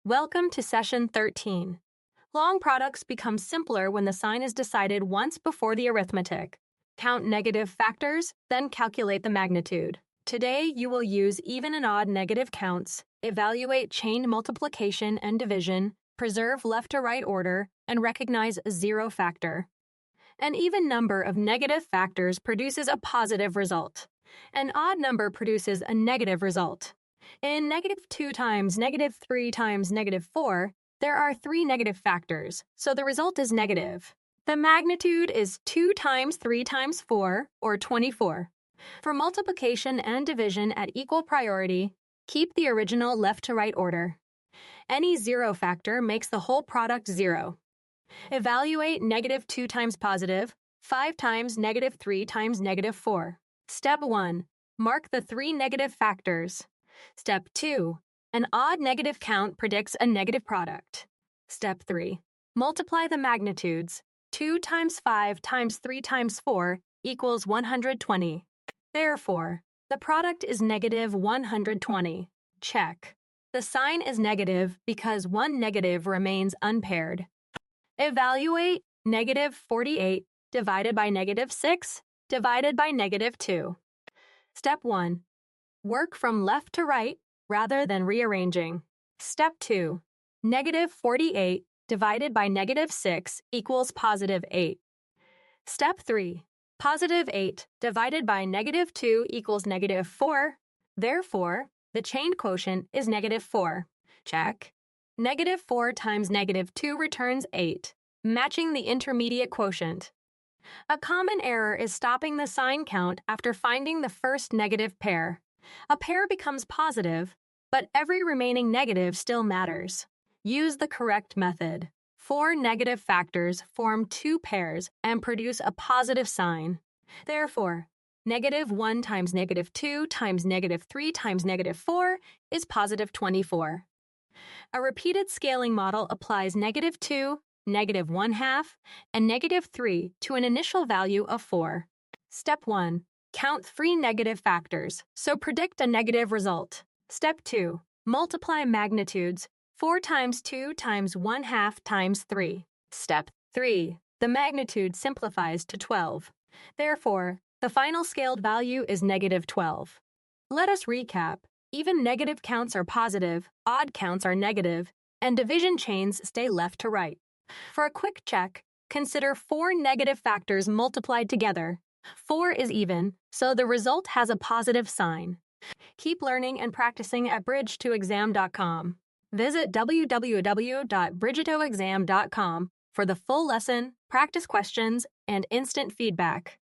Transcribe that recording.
Welcome to Session 13. Long products become simpler when the sign is decided once before the arithmetic. Count negative factors, then calculate the magnitude. Today, you will use even and odd negative counts, evaluate chain multiplication and division, preserve left to right order, and recognize a zero factor. An even number of negative factors produces a positive result. An odd number produces a negative result. In -2 times -3 times -4, there are 3 negative factors, so the result is negative. The magnitude is 2 times 3 times 4, or 24. For multiplication and division at equal priority, keep the original left to right order. Any zero factor makes the whole product zero. Evaluate -2 times positive, 5 times -3 times -4. Step 1. Mark the 3 negative factors. Step 2. An odd negative count predicts a negative product. Step 3. Multiply the magnitudes. 2 times 5 times 3 times 4 equals 120. Therefore, the product is -120. Check. The sign is negative because one negative remains unpaired. Evaluate -48 divided by -6 divided by -2. Step 1. Work from left to right rather than rearranging. Step 2. -48 divided by -6 equals +8. Step 3. +8 divided by -2 equals -4. Therefore, the chain quotient is -4. Check. -4 times -2 returns 8, matching the intermediate quotient. A common error is stopping the sign count after finding the first negative pair. A pair becomes positive, but every remaining negative still matters. Use the correct method. 4 negative factors form 2 pairs and produce a positive sign. Therefore, -1 times -2 times -3 times -4 is +24. A repeated scaling model applies -2, -1/2, and -3 to an initial value of 4. Step 1. Count 3 negative factors, so predict a negative result. Step 2. Multiply magnitudes. 4 times 2 times 1/2 times 3. Step 3. The magnitude simplifies to 12. Therefore, the final scaled value is -12. Let us recap. Even negative counts are positive, odd counts are negative, and division chains stay left to right. For a quick check, consider 4 negative factors multiplied together. 4 is even, so the result has a positive sign. Keep learning and practicing at bridge2exam.com. Visit www.bridge2exam.com for the full lesson, practice questions, and instant feedback.